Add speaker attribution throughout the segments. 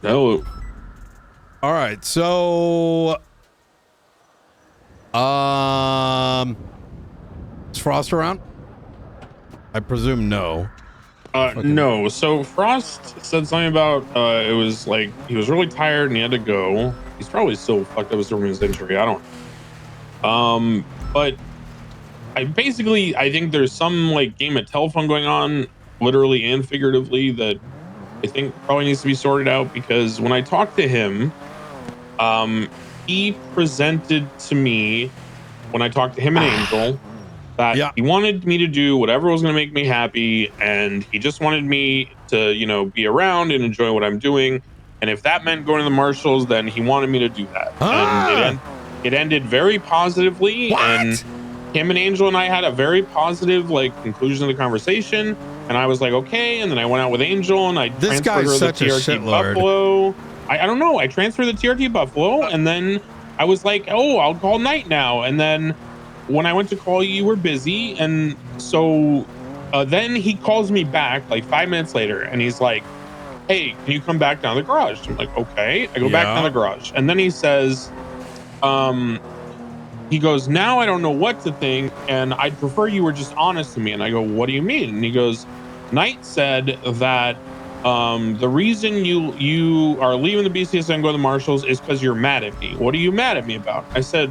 Speaker 1: Hello.
Speaker 2: All right, so is Frost around? I presume no.
Speaker 1: No. So Frost said something about it was like he was really tired and he had to go. He's probably still fucked up from his injury. I don't. But I think there's some like game of telephone going on, literally and figuratively, that I think probably needs to be sorted out, because when I talked to him, he presented to me when I talked to him and Angel that he wanted me to do whatever was going to make me happy, and he just wanted me to, you know, be around and enjoy what I'm doing. And if that meant going to the Marshalls, then he wanted me to do that. And it ended very positively. And him and Angel and I had a very positive like conclusion of the conversation. And I was like, okay. And then I went out with Angel and I transferred her the TRT Buffalo. I don't know. I transferred the TRT Buffalo, and then I was like, oh, I'll call Night now. And then when I went to call you, you were busy. And so then he calls me back like 5 minutes later and he's like, hey, can you come back down to the garage? I'm like, okay. I go back down the garage. And then he says, he goes, now I don't know what to think, and I'd prefer you were just honest to me. And I go, what do you mean? And he goes, Knight said that the reason you are leaving the BCS and going to the Marshalls is because you're mad at me. What are you mad at me about? I said,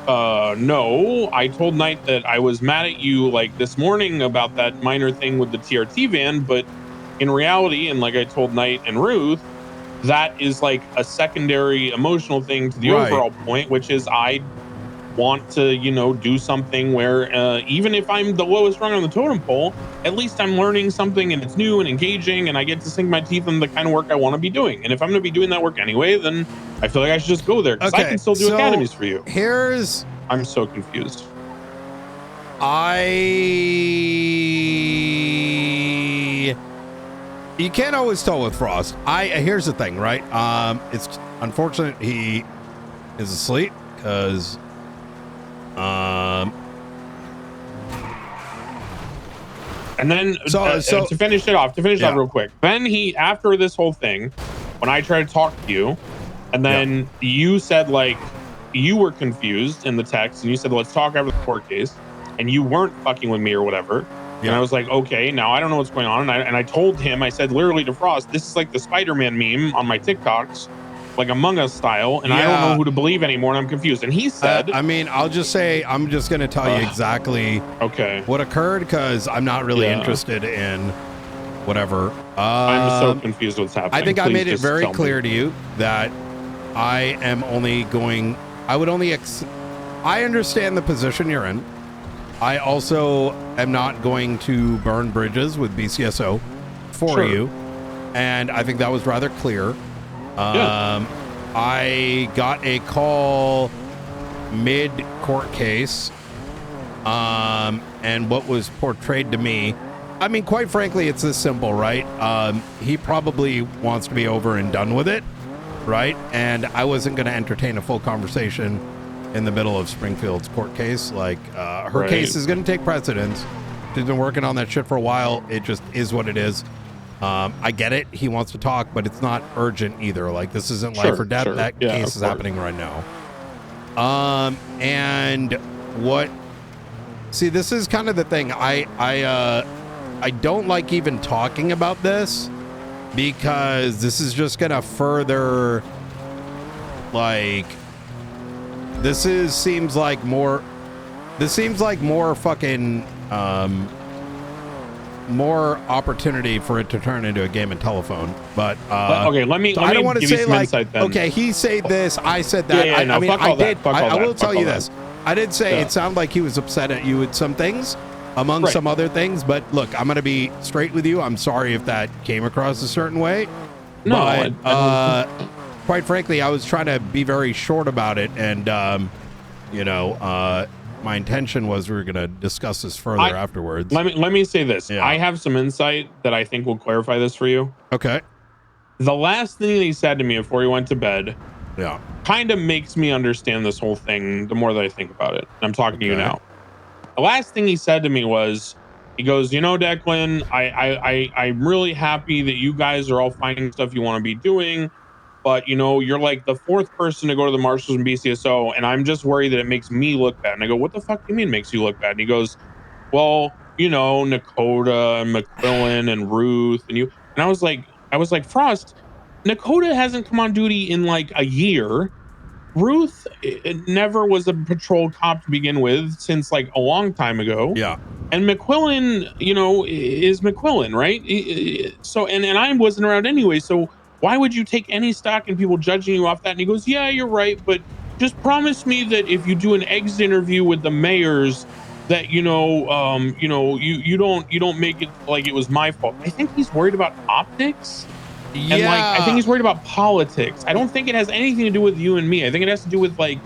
Speaker 1: no, I told Knight that I was mad at you like this morning about that minor thing with the TRT van, but in reality, and like I told Knight and Ruth, that is like a secondary emotional thing to the overall point, which is I want to, you know, do something where even if I'm the lowest rung on the totem pole, at least I'm learning something and it's new and engaging, and I get to sink my teeth in the kind of work I want to be doing. And if I'm going to be doing that work anyway, then I feel like I should just go there, because I can still do academies for you.
Speaker 2: I'm
Speaker 1: so confused.
Speaker 2: You can't always tell with Frost. Here's the thing, right? It's unfortunate he is asleep, because
Speaker 1: and then to finish it off real quick, then he, after this whole thing, when I tried to talk to you, and then you said like you were confused in the text, and you said, let's talk after the court case, and you weren't fucking with me or whatever. And I was like, okay, now I don't know what's going on. And I told him, I said literally to Frost, this is like the Spider-Man meme on my TikToks, like Among Us style, and I don't know who to believe anymore, and I'm confused. And he said,
Speaker 2: I mean, I'll just say, I'm just going to tell you exactly what occurred, because I'm not really interested in whatever.
Speaker 1: I'm so confused what's happening.
Speaker 2: I think I made it very clear to you that I am only going, I would only, I understand the position you're in. I also am not going to burn bridges with BCSO for you. And I think that was rather clear. I got a call mid-court case, and what was portrayed to me, I mean, quite frankly, it's this simple, right? He probably wants to be over and done with it, right? And I wasn't going to entertain a full conversation in the middle of Springfield's court case. Like, her case is going to take precedence. She's been working on that shit for a while. It just is what it is. I get it. He wants to talk, but it's not urgent either. Like, this isn't life or death. That case is happening right now. And what? See, this is kind of the thing. I don't like even talking about this, because this is just gonna further, like, this seems like more fucking more opportunity for it to turn into a game of telephone. But
Speaker 1: okay, let me
Speaker 2: I don't want to say like,
Speaker 1: insight, then.
Speaker 2: Okay, he said this, I said that. I mean, I will tell you this. I did say it sounded like he was upset at you with some things, among some other things. But look, I'm going to be straight with you. I'm sorry if that came across a certain way. No, but quite frankly, I was trying to be very short about it, and my intention was we were going to discuss this further afterwards.
Speaker 1: Let me say this. I have some insight that I think will clarify this for you.
Speaker 2: Okay.
Speaker 1: The last thing that he said to me before he went to bed, kind of makes me understand this whole thing the more that I think about it. I'm talking to you now. The last thing he said to me was, He goes, you know, Declan, I'm really happy that you guys are all finding stuff you want to be doing, but you know, you're like the fourth person to go to the marshals and BCSO, and I'm just worried that it makes me look bad. And I go, what the fuck do you mean makes you look bad? And he goes, well, you know, Nakota and McQuillan and Ruth and you. And I was like, Frost, Nakota hasn't come on duty in like a year. Ruth it never was a patrol cop to begin with since like a long time ago.
Speaker 2: Yeah.
Speaker 1: And McQuillan, you know, is McQuillan, right? So, and I wasn't around anyway. So why would you take any stock in people judging you off that? And he goes, yeah, you're right. But just promise me that if you do an exit interview with the mayors, that, you know, you don't make it like it was my fault. I think he's worried about optics.
Speaker 2: Yeah.
Speaker 1: And like, I think he's worried about politics. I don't think it has anything to do with you and me. I think it has to do with like,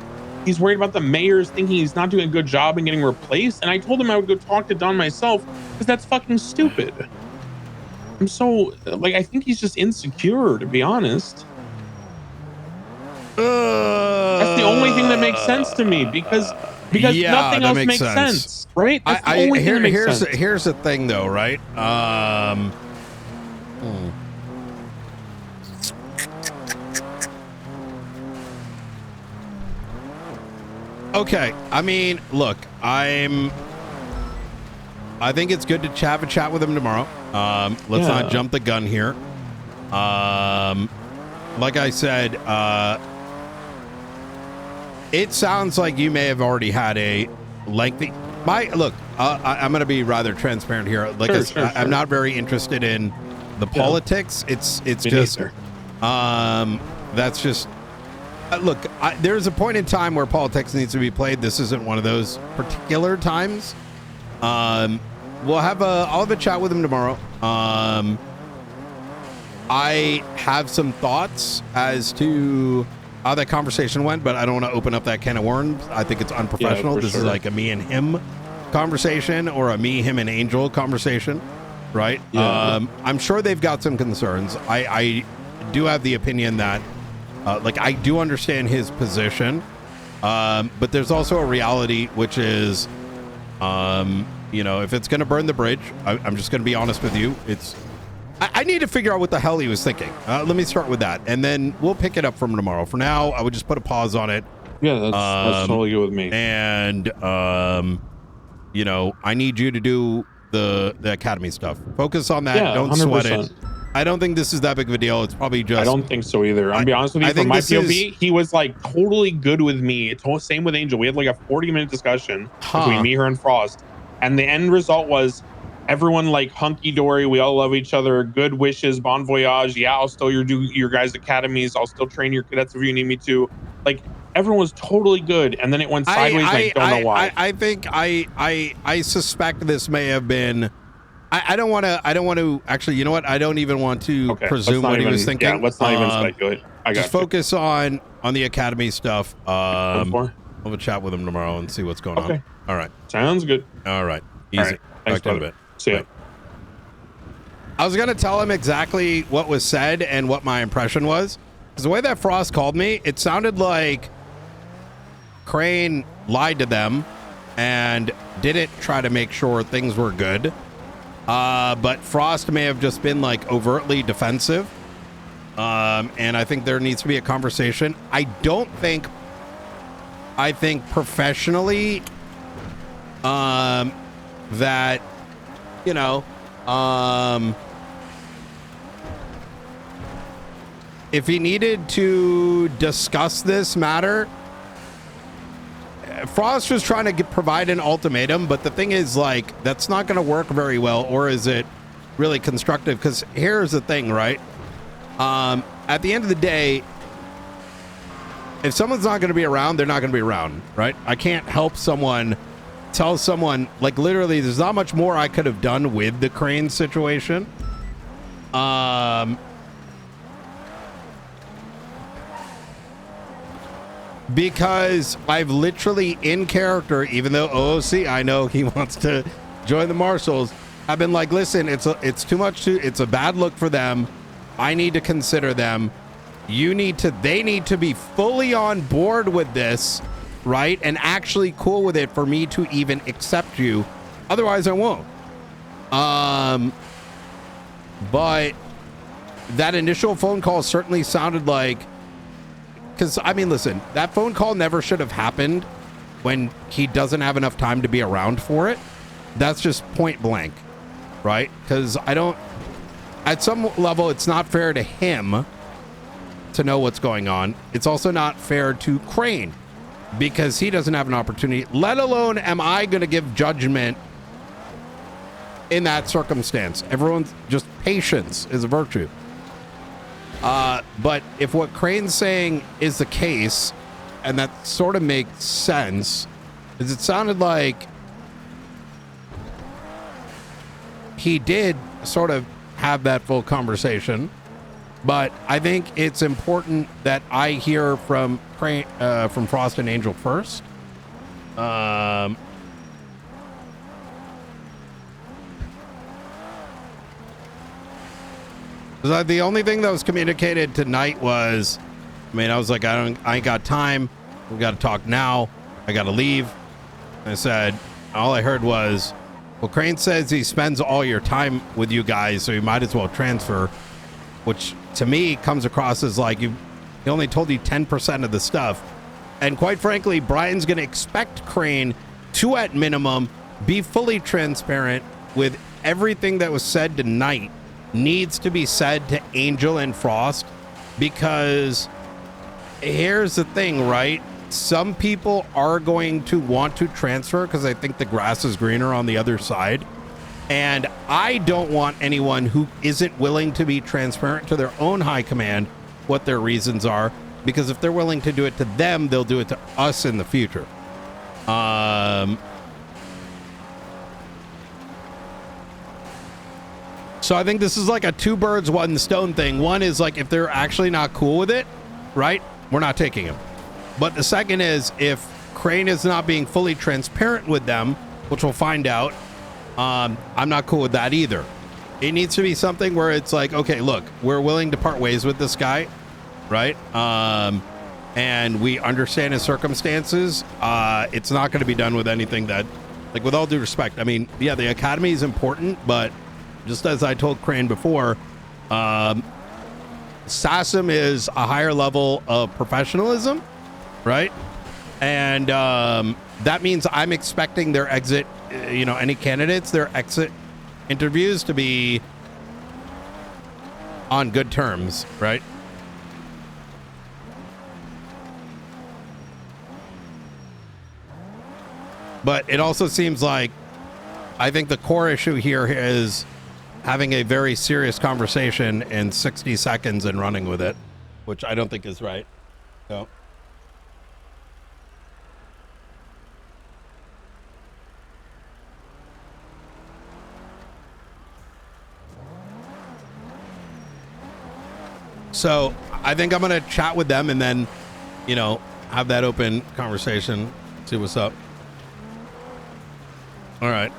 Speaker 1: he's worried about the mayors thinking he's not doing a good job and getting replaced. And I told him I would go talk to Don myself because that's fucking stupid. I'm so like, I think he's just insecure, to be honest. That's the only thing that makes sense to me because
Speaker 2: yeah,
Speaker 1: nothing else makes sense, right? That's the only thing that makes sense.
Speaker 2: Here's the thing though, right? Okay, I mean, look, I think it's good to have a chat with him tomorrow. Let's not jump the gun here. Like I said, it sounds like you may have already had a lengthy. I'm going to be rather transparent here. Like
Speaker 1: sure.
Speaker 2: I'm not very interested in the politics. It's just that's just. Look, there's a point in time where politics needs to be played. This isn't one of those particular times. I'll have a chat with him tomorrow. I have some thoughts as to how that conversation went, but I don't want to open up that can of worms. I think it's unprofessional. This is like a me and him conversation or a me, him, and Angel conversation, right?
Speaker 1: Yeah.
Speaker 2: I'm sure they've got some concerns. I do have the opinion that I do understand his position, but there's also a reality, which is, if it's going to burn the bridge, I'm just going to be honest with you. I need to figure out what the hell he was thinking. Let me start with that, and then we'll pick it up from tomorrow. For now, I would just put a pause on it.
Speaker 1: Yeah, that's totally good with me.
Speaker 2: And, I need you to do the Academy stuff. Focus on that. Don't
Speaker 1: 100%.
Speaker 2: Sweat it. I don't think this is that big of a deal. It's probably just.
Speaker 1: I don't think so either. I'll be honest with you. From my POV, he was like totally good with me. Same with Angel. We had like a 40-minute discussion between me, her, and Frost, and the end result was everyone like hunky dory. We all love each other. Good wishes. Bon voyage. Yeah, I'll still do your guys' academies. I'll still train your cadets if you need me to. Like everyone was totally good, and then it went sideways. I don't know why.
Speaker 2: I think I suspect this may have been. I don't want to actually, you know what? I don't even want to presume what he was thinking.
Speaker 1: Yeah, let's not even speculate.
Speaker 2: Just focus on the Academy stuff. We'll have a chat with him tomorrow and see what's going on. All right.
Speaker 1: Sounds good.
Speaker 2: All right. Easy.
Speaker 1: All right. Thanks,
Speaker 2: Talk to you in a bit.
Speaker 1: See ya.
Speaker 2: I was going to tell him exactly what was said and what my impression was. Because the way that Frost called me, it sounded like Crane lied to them and didn't try to make sure things were good. But Frost may have just been like overtly defensive. And I think there needs to be a conversation. I think professionally, that, if he needed to discuss this matter, Frost was trying to provide an ultimatum, but the thing is, like, that's not going to work very well, or is it really constructive? Because here's the thing, right? At the end of the day, if someone's not going to be around, they're not going to be around, right? I can't help someone, tell someone, like, literally, there's not much more I could have done with the Crane situation. Because I've literally, in character, even though OOC, I know he wants to join the Marshals, I've been like, listen, it's too much it's a bad look for them. I need to consider them. They need to be fully on board with this, right? And actually cool with it for me to even accept you. Otherwise, I won't. But that initial phone call certainly sounded like, because I mean, listen, that phone call never should have happened when he doesn't have enough time to be around for it. That's just point blank, right? Because at some level, it's not fair to him to know what's going on. It's also not fair to Crane because he doesn't have an opportunity, let alone am I going to give judgment in that circumstance. Everyone's just patience is a virtue. But if what Crane's saying is the case, and that sort of makes sense, is it sounded like he did sort of have that full conversation, but I think it's important that I hear from Crane, from Frost and Angel first. The only thing that was communicated tonight was, I mean, I was like, I ain't got time. We got to talk now. I got to leave. I said, all I heard was, well, Crane says he spends all your time with you guys, so you might as well transfer, which to me comes across as like he only told you 10% of the stuff. And quite frankly, Brian's going to expect Crane to, at minimum, be fully transparent with everything that was said tonight needs to be said to Angel and Frost, because here's the thing, right? Some people are going to want to transfer because I think the grass is greener on the other side. And I don't want anyone who isn't willing to be transparent to their own high command what their reasons are, because if they're willing to do it to them, they'll do it to us in the future. So I think this is like a two birds, one stone thing. One is like, if they're actually not cool with it, right, we're not taking them. But the second is, if Crane is not being fully transparent with them, which we'll find out, I'm not cool with that either. It needs to be something where it's like, okay, look, we're willing to part ways with this guy, right? And we understand his circumstances. It's not going to be done with anything that, like, with all due respect, I mean, yeah, the academy is important, but just as I told Crane before, SASM is a higher level of professionalism, right? And that means I'm expecting their exit, any candidates, their exit interviews to be on good terms, right? But it also seems like, I think the core issue here is having a very serious conversation in 60 seconds and running with it, which I don't think is right. So I think I'm going to chat with them and then, have that open conversation, see what's up. All right.